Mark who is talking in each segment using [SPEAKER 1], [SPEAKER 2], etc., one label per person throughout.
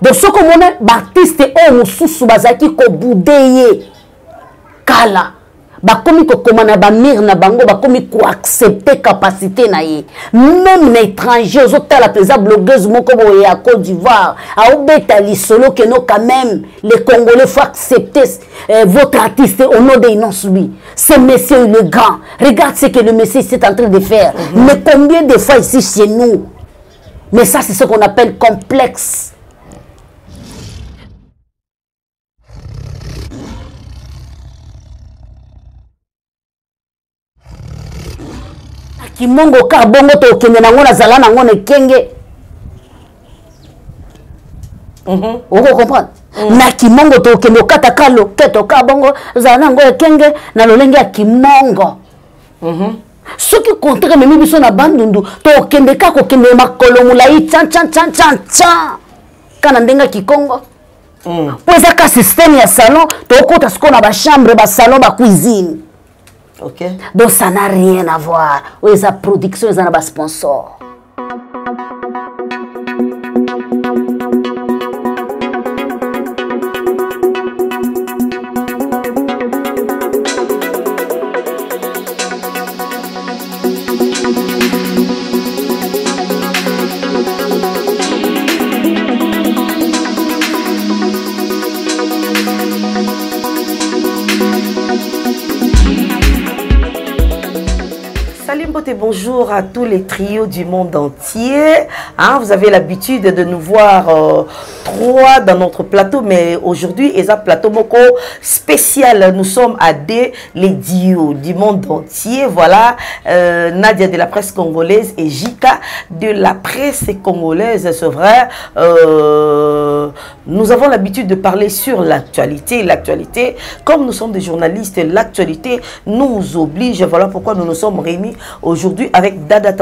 [SPEAKER 1] Donc ce que mon artiste est mususu bazaki ko boudeye kala bakomi ko komana ba mir na bango bakomi ko accepter capacité na ye même na étranger aux autres la pesa blogueuse moko boye à Côte d'Ivoire a obeta lisolo que non quand même les Congolais faut accepter votre artiste au nom de Inosbi. Ce monsieur le grand, regarde ce que le monsieur est en train de faire. Mais combien de fois ici chez nous? Mais ça c'est ce qu'on appelle complexe. Kimongo ka bongo to kende nango na zala nango ne kenge. Oko comprendre? Na kimongo to kende kata kalo keto ka bongo zala nango e kenge na lolenge ya kimongo. Ce qui contraire même biso na bandundu to kende ka ko kende makolo mulai chan kana ndenga kikongo. Pour ça ka système ya salon to kota skona ba chambre ba salon ba cuisine.
[SPEAKER 2] Okay.
[SPEAKER 1] Donc ça n'a rien à voir. Oui, sa production, ils ont un sponsor.
[SPEAKER 2] Bonjour à tous les trios du monde entier. Hein, vous avez l'habitude de nous voir trois dans notre plateau, mais aujourd'hui, c'est un plateau moko spécial. Nous sommes à deux, les dios du monde entier. Voilà, Nadia de la presse congolaise et Jika de la presse congolaise, c'est vrai. Nous avons l'habitude de parler sur l'actualité. L'actualité, comme nous sommes des journalistes, l'actualité nous oblige. Voilà pourquoi nous nous sommes réunis aujourd'hui avec Dada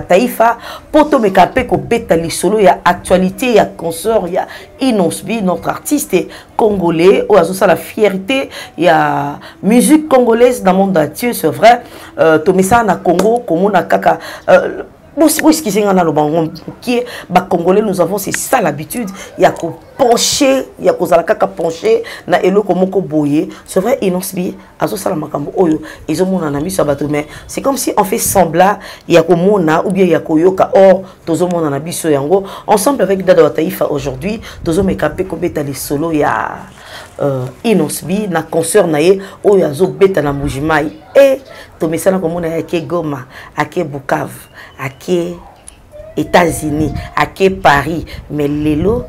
[SPEAKER 2] Taïfa pour te mekape ko beta lisolo ya actualité ya consort ya Inosbi notre artiste congolais ou azosa la fierté ya musique congolaise dans le monde entier c'est vrai to mesa na Congo comme na kaka Congolais, nous avons c'est ça l'habitude. Il y a qu'au pencher, il y a qu'aux alakaka pencher, na elo komoko boye. C'est vrai, Inosbi, azo salamakambo oyo, ils ont mon ami sur bateau, mais c'est comme si on fait semblant, il y a komona ou bien il y a koyoka or, tozo mon ami sur yango. Ensemble avec Dada Taïfa aujourd'hui, tozo mekape ko beta les solo ya Inosbi na concert nae oyo azo beta na Mujimai et to mesana komona ya ke Goma, ake Bukavu. À qui États-Unis, à qui Paris, mais l'élo,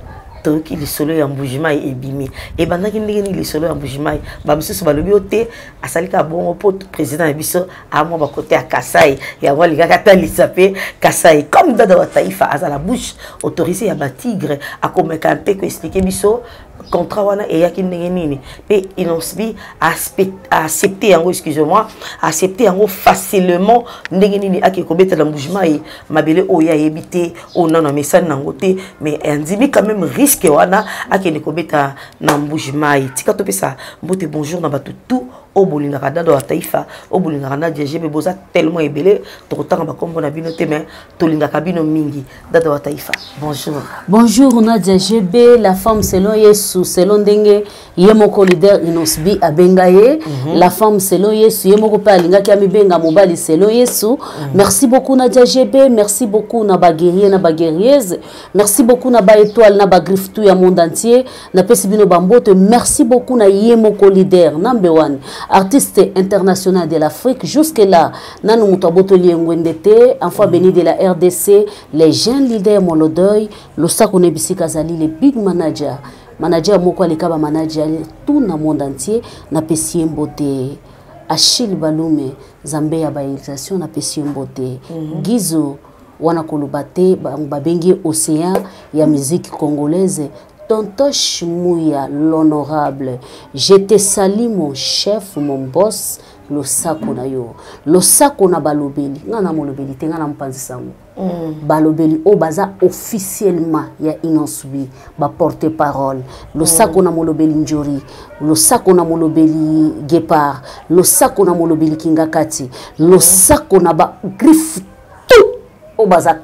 [SPEAKER 2] tout qui les solo en bougement et bimi. Et pendant qu'il n'y a les solo en bougement, monsieur sur le bioté, à Salika bon pote président Abisso, à moi côté à Kassai, et à moi les gars qui s'appellent Kassai, comme Dada Taïfa, à la bouche autorisé à tigre, à comme canter que expliquer Bisso. Contrat wana et yaki nini et Inosbi accepter yango excusez-moi accepter yango facilement nini aki kobeta la mouvement et mabele oya ebité on a message nangote mais ndimi quand même risque wana aki ne kobeta na mouvement tika topé ça mbote bonjour na batu tout au bolinga Dada Taïfa au bolinga na DGB boza tellement ébélé to tanga ba kombo na bino te mais tolinga kabino mingi Dada Taïfa
[SPEAKER 1] bonjour na DGB la femme selon Yesu selon ndenge yemoko leader Inosbi abengaye la femme selon Yesu yemoko pa linga ki amibenga mobali selon Yesu merci beaucoup na DGB merci beaucoup na baguerrier na baguerrieuse merci beaucoup na ba étoile na ba griffe tout ya monde entier na pesibino bambote merci beaucoup na yemoko leader number 1 artiste international de l'Afrique jusque là nanu mutoboto liengwendete enfant béni de la RDC les jeunes leaders Molodoy le sakone bisika zali les big manager moko alikaba manager tout na monde entier na pesi mbote Achille Balume Zambé ya baisation na pesi mbote Gizo wana kolubate babengi océan ya musique congolaise Tontosh Mouya, l'honorable, je te salue mon chef, mon boss, le sako na yo. Le sako na balobeli, ngana molobeli, te ngana mpanzi sango. Balobeli o baza officiellement ya Inosbi, ba porte-parole. Le sako na molobeli Njori, le sako na molobeli Gepard, le sako na molobeli Kingakati, le sako na ba griffe tout o baza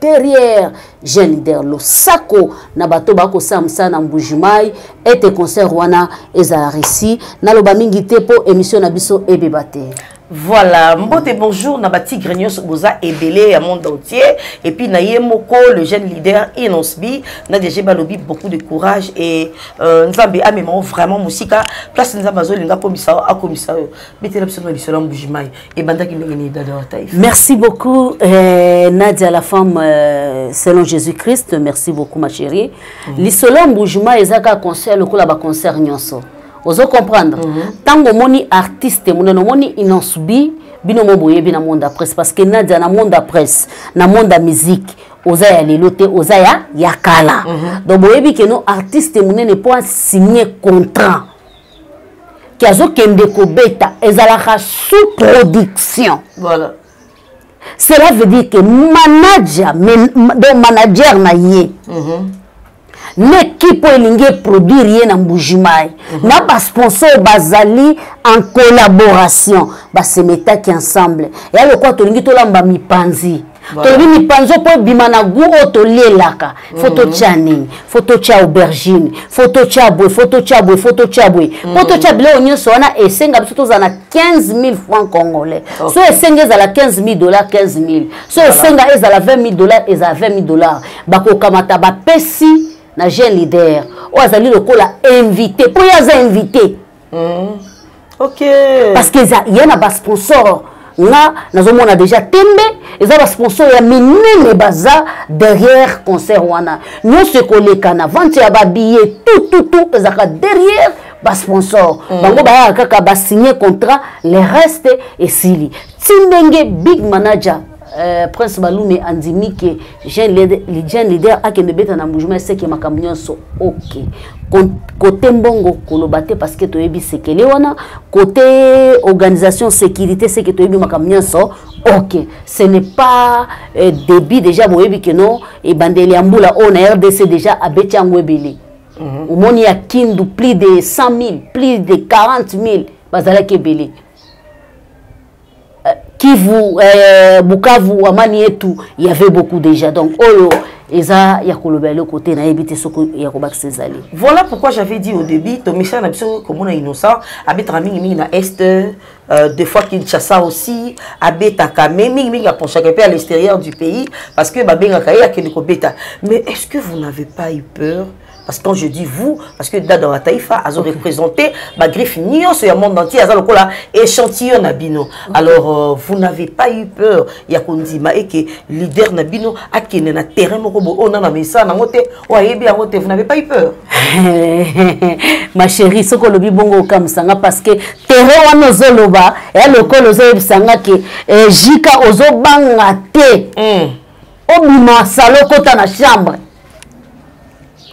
[SPEAKER 1] derrière jeune leader Losako na bato bako samsa na Mbujimai ete concert wana ezala récit na loba mingi te po émission na biso ebebate.
[SPEAKER 2] Voilà, mbote bonjour, na bati grignos boza ebele à monde entier et puis na yemoko le jeune leader Inosbi na déjà balobi beaucoup de courage et nzambe amemo vraiment musika place nzambe azolinga komisa a komisa betela biso na biso Mbujimai et bandaki ndengeni dada taif.
[SPEAKER 1] Merci beaucoup Nadia la femme selon Jésus-Christ, merci beaucoup ma chérie. Lisolo Mbujimai ezaka concert lokola ba concert nyonso. Vous comprendre tango moni artiste mono moni Inosbi bino moboye bina monde presse parce que Nadia na monde presse na monde musique oza ya lelote oza ya kala donc boyebi que no artiste mono ne pas signer contrat qui azo kende ko beta ezalaka sous production.
[SPEAKER 2] Voilà,
[SPEAKER 1] cela veut dire que manager na ye l'équipe elingi produire ye na Mbujimai na ba sponsor bazali en collaboration ba se metaki ensemble et le quoi tolingi tolamba mipanzi tolingi mipanzo po bimana gu otolelaka photo chani photo cha aubergine photo cha boy photo cha bile onyoso wana esenga biso tozana 15 000 francs congolais so esenga ezala 15 000 dollars 15 000 so esenga ezala 20 000 dollars ezala 20 000 dollars bako kamata ba pesi na jeune leader ou azali lokola invité pour yaza invité
[SPEAKER 2] ok
[SPEAKER 1] parce que il y a na sponsor nga nazomona déjà tembe eza ba sponsor ya minene baza derrière concert wana nous se kolekana vente ya ba billet tout ezaka derrière ba sponsor bango ba kaka ba signer contrat le reste et sili tindenge big manager Prince Balume andimi que jeune leader akende beta na Mbujimai c'est que makamnyo so ok côté mbongo kolobate parce que toyebi sekele wana côté organisation sécurité c'est que toyebi makamnyo so ok ce n'est pas débit déjà boyebi que non et bandeli ambula on a RDC déjà abeti angwebele au moni ya kindu plus de 100 000 plus de 40 000 bazala kebele Kivu, Bukavu, Amani et tout, il y avait beaucoup déjà. Donc, Oyo, Eza, Yakolobe, le côté, na évité ce que Yakobak Césali.
[SPEAKER 2] Voilà pourquoi j'avais dit au début, Tomisha n'a pas comme on a innocent, Abet Raming na Est, des fois Kinshasa aussi, Abet Akame, Ming a penché à l'extérieur du pays, parce que Babeng Akaya qui est bêta. Mais est-ce que vous n'avez pas eu peur? Parce que quand je dis vous, parce que dans la Taïfa, ils ont représenté ma griffe nion sur le monde entier, ils ont échantillon Nabino. Alors, vous n'avez pas eu peur, Yakondima, et que leader Nabino a qui n'a terrain, on a mis ça, vous n'avez pas eu peur.
[SPEAKER 1] Ma chérie, ce que le bibongo comme ça, parce que terrain on zoloba, et le col ozo sanga que Jika ozo bangate, obima salo kota na chambre.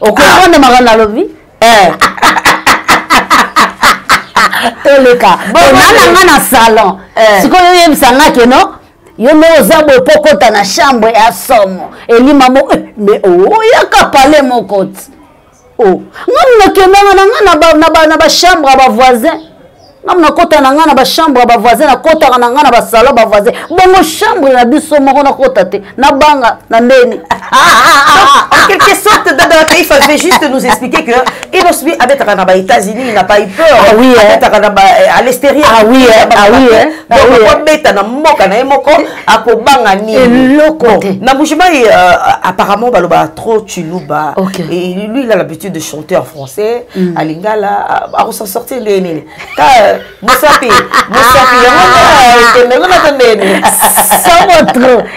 [SPEAKER 1] Au courant de ma lobby, tout le cas. Bon, on a un salon. Si vous avez un salon que non, il y a un zabo poko dans la chambre et à somme. Et lui maman, mais oh, il y a qu'à parler mon côté. Oh, on a que na chambre à voisin. Namna kota na ngana ba chambre ba voisin na kota na ngana ba salon ba voisin bongo chambre na biso moko na kota te na banga na ndeni.
[SPEAKER 2] En quelque sorte dans la Taïfa je vais juste nous expliquer que Inosbi avec les États-Unis il n'a pas eu peur.
[SPEAKER 1] Ah oui
[SPEAKER 2] à l'extérieur.
[SPEAKER 1] Ah oui
[SPEAKER 2] donc beta na moka na moko akobanga ni na Mbujimai apparemment baloba trop chuluba et lui il a l'habitude de chanter en français à Lingala à s'en sortir les Moussapi,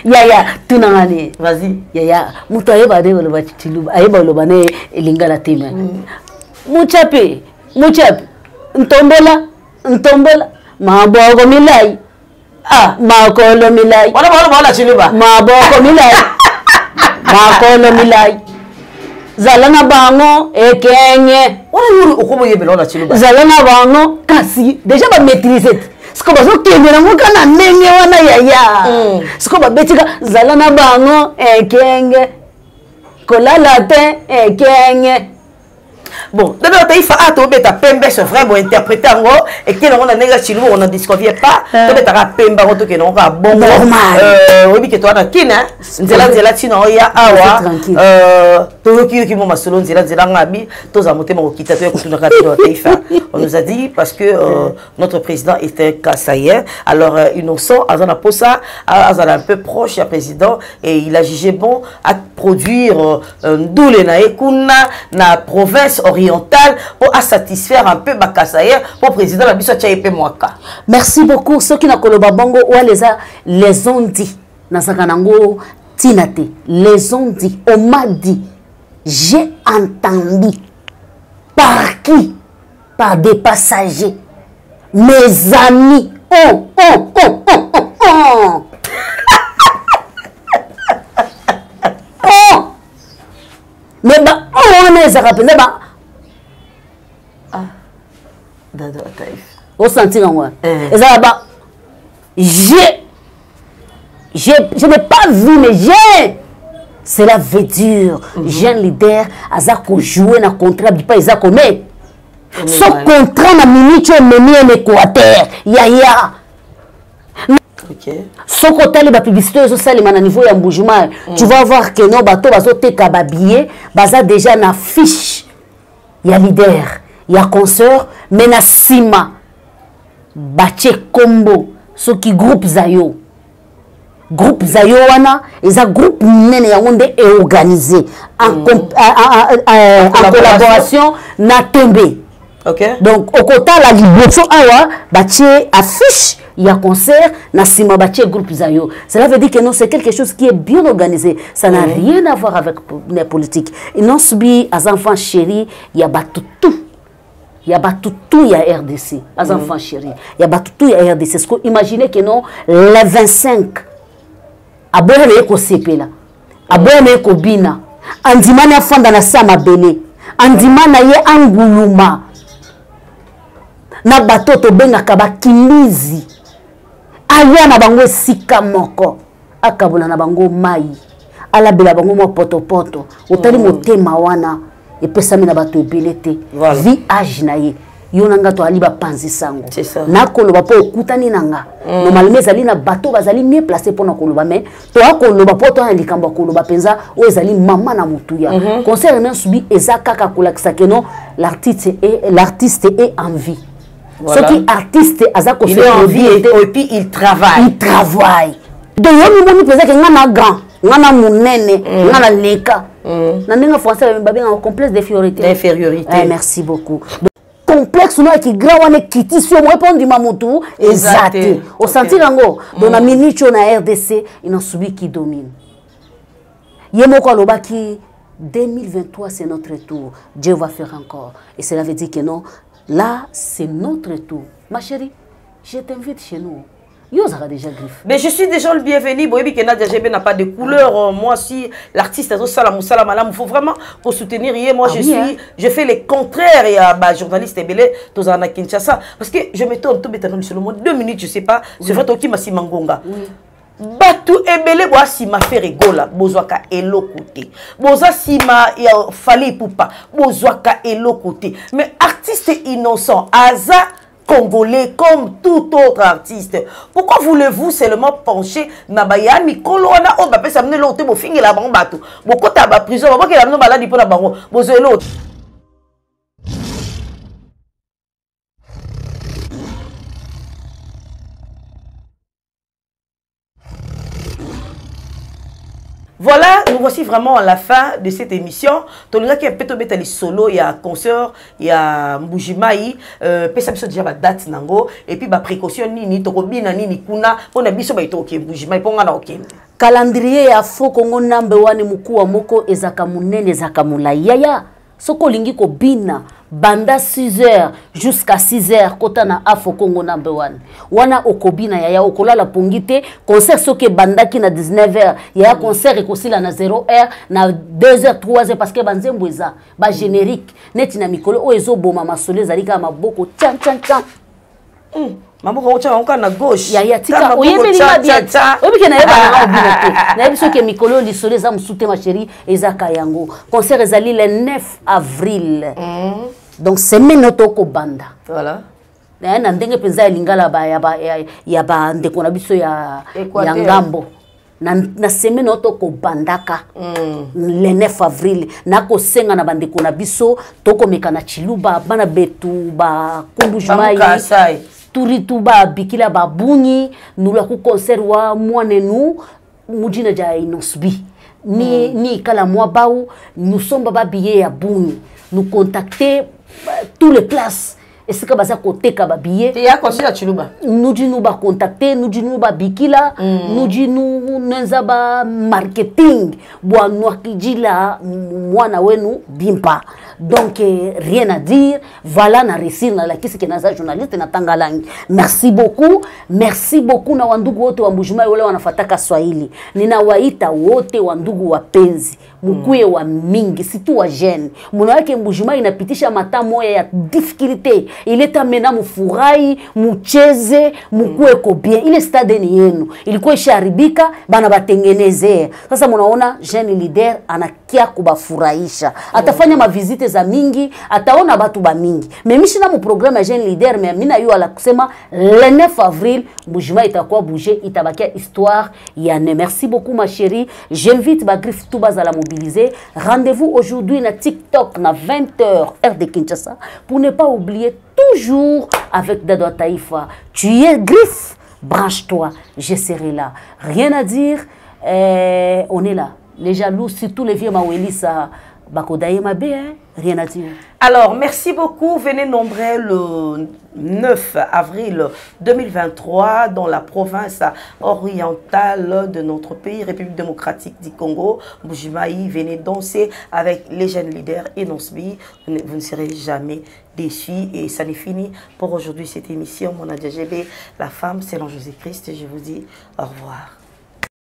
[SPEAKER 1] Yaya, tout n'angani.
[SPEAKER 2] Vas-y.
[SPEAKER 1] Yaya, Moutaye Bade, le Bachilou, Aïba le Bané, et Lingala Tima. Mouchapi, Ntombola, Mabogo Milai. Ah, Makolo Milai.
[SPEAKER 2] Voilà, Chiluba.
[SPEAKER 1] Mabogo Milai. Makolo Milai. Zalana bango ekenye
[SPEAKER 2] wala okomo yebelo na chiluba
[SPEAKER 1] zalana bango kasi déjà ba maîtriser siko bazo kengela ngoka na ndenge wana yaya siko ba betika zalana bango ekenge kolala te ekenge
[SPEAKER 2] Bon, d'abord, il faut que tu pembe, c'est vrai, bon, interpréter en gros, et que on a négocié, on n'en disconvient pas, tu as pembe, tu as bon, oui, que tu as kina, nzela tino ya awa, qui m'a solo nzela ngabi, tous a monté mon kita, on nous a dit parce que notre président était kassaïen, alors innocent, Azana Posa, Azana un peu proche du président, et il a jugé bon à produire doule na ekuna na province orientale pour satisfaire un peu Bakassaïen pour président la biso Tchaïpe Mwaka.
[SPEAKER 1] Merci beaucoup. Ceux qui n'ont pas bongo ou les ont dit. Nasakanango tinate. Les ont dit. On m'a dit. J'ai entendu. Par qui? Par des passagers. Mes amis. Oh. Mais on est rappelé. Au sentir moi. Et ça là-bas, je n'ai pas vu, mais j'ai. Cela veut dire, j'ai un leader, Azako jouer dans le contrat, pas Azako, mais ce contrat na minute mené en Équateur, yaya. Ce côté la publicité au niveau ya Mboujima, tu vas voir que nos bateaux bazote kababier, baza déjà na fiche. Il y a leader, il y a consoeur, mais na sima bache combo, ce qui groupe Zayo. Groupe Zayo wana, et un groupe nene ya onde est organisé en collaboration na Tembe.
[SPEAKER 2] Okay.
[SPEAKER 1] Donc au côté la libération awa bache affiche. Il y a concert, Nassima Baché, groupe Zayo. Cela veut dire que non, c'est quelque chose qui est bien organisé. Ça n'a rien à voir avec les politiques. Et non, subi, à enfants chéris, il y a tout. Il y a tout, il y a RDC. À enfants chéris, il y a tout, il y a RDC. Est-ce que imaginez que non, les 25, à boire les CP là, à boire les Kobina, Andimana Fanda Sama Bene, Andimana Ye Anguluma, na bateau to benga kaba Kimizi. Aya na bango sika moko akabula na bango mai ala bela bango mo poto otali motema wana epesami na bato ebelete vi age na ye yonanga to ali ba panzi sango na koloba po okutani nanga normalement ezali na bato bazali mieux placé pour na koloba mais to akoloba po to na likambo koloba penza o ezali mama na mutuya concert na subi ezaka kakolakisa que non l'artiste est en vie. Voilà. Ce qui artiste
[SPEAKER 2] il est en vie et puis il travaille.
[SPEAKER 1] Il travaille. Donc il y a un grand, un leka. Dans français, il y a un complexe d'infériorité. Merci beaucoup. Complexe qui est grand, qui est sur moi pour du mamoutou. Exact. Au senti rango, dans la minute na RDC, il y a subi qui domine. Il y a un qui 2023 c'est notre tour. Dieu va faire encore. Et cela veut dire que non. Là, c'est notre tour. Ma chérie, je t'invite chez nous. Déjà griffe. Mais
[SPEAKER 2] je suis déjà le bienvenu. Bon, que Nadia GB n'a pas de couleur. Moi, si l'artiste est au salam, il faut vraiment pour soutenir. Moi, je fais le contraire. Il y a journaliste Ebele, tous en Kinshasa. Parce que je me tourne tout bêtement sur le monde. 2 minutes, je ne sais pas. C'est vrai, qui m'a si mangonga. Batu ebele boa sima fait rigola bozwaka elo côté boza sima ya fali poupa bozwaka elo côté mais artiste innocent aza congolais comme tout autre artiste pourquoi voulez-vous seulement pencher na baya mikolo wana o ba pesa mne lo te bo fingela bango batu bokota ba prison ba ke la no maladi pour na bango bozelo. Voilà, nous voici vraiment à la fin de cette émission. Tonga qui est peut-être les solo, il y a concert, il y a Mbujimaï, pesa biso déjà ba date nango et puis ba précaution nini tokobina nini kuna pona biso ba itoke Mbujimaï ponga na okende.
[SPEAKER 1] Calendrier ya fo Congo number 1 mukuu wa moko ezaka munene ezaka mulai yaya soko lingi ko bina banda 6h jusqu'à 6h kota na Afro Congo number 1 wana okobina yaya okolala pongite concert soke bandaki na 19h yaya concert ekosila na 0h na 2h 3h parce que banzembo eza ba générique neti na mikolo o ezoboma masolo ezalika maboko tchan
[SPEAKER 2] Maman on a gauche.
[SPEAKER 1] Ya tika oyebeli ma bien. Oyebi na yeba na obinote. Na biso ke mikolo lisole za msute ma chérie ezaka yango. Concert ezali le 9 avril. Donc semaine otoko banda.
[SPEAKER 2] Voilà.
[SPEAKER 1] Na ndenge penza lingala ba ya ba ndeko na biso ya ngambo. Na semaine otoko bandaka. Le 9 avril nako senga na bandeko na biso toko mekana chiluba bana betu ba kumbujumai. Turitu ba bikila ba bunyi nula ku concert wa mwanenu mujina ja inosbi ni kala mwa baou nous sommes ba billet ya bunyi nous contacter tous les classes est-ce que baza côté ka ba billet
[SPEAKER 2] ya concert chiluba
[SPEAKER 1] nous dit nous ba contacter nous dit nous ba bikila nous dit nous nzaba marketing bwa noakijila mwana wenu bimpa. Donc rien à dire, voilà na réussir na la kisi ke naza journaliste na tangalangi. Merci beaucoup na wandugu wote wa Mbujimai wale wanafataka Swahili. Nina waita wote wandugu wapenzi, mkuye wa mingi, situ wa jeune. Muna wake Mbujimai inapitisha matamu ya difficulté. Ileta mena mufurahi, mucheze, mkuwe ko bien. Ile stade ni yenu. Ilikuwa isharibika, bana batengeneze. Sasa munaona jeune leader anakia kubafurahisha. Atafanya mavizite za mingi, ataona batu ba mingi. Memishi na mu programme ya jeune leader, mais mina yu ala kusema le 9 avril, Mbujimai itakuwa bouger, itabakia histoire yane. Merci beaucoup ma chérie. J'invite ba griffe tout bas à la mobiliser. Rendez-vous aujourd'hui na TikTok na 20h heure de Kinshasa pour ne pas oublier toujours avec Dado Taïfa. Tu es griffe, branche-toi, je serai là. Rien à dire, on est là. Les jaloux, surtout les vieux Mawelisa, Bakodaye Mabé, rien à dire.
[SPEAKER 2] Alors, merci beaucoup. Venez nombrer le 9 avril 2023 dans la province orientale de notre pays, République démocratique du Congo. Mbujimai, venez danser avec les jeunes leaders et Inosbi. Vous ne serez jamais déçus. Et ça n'est fini pour aujourd'hui cette émission. Mon Nadia GB, la femme selon Jésus-Christ. Je vous dis au revoir.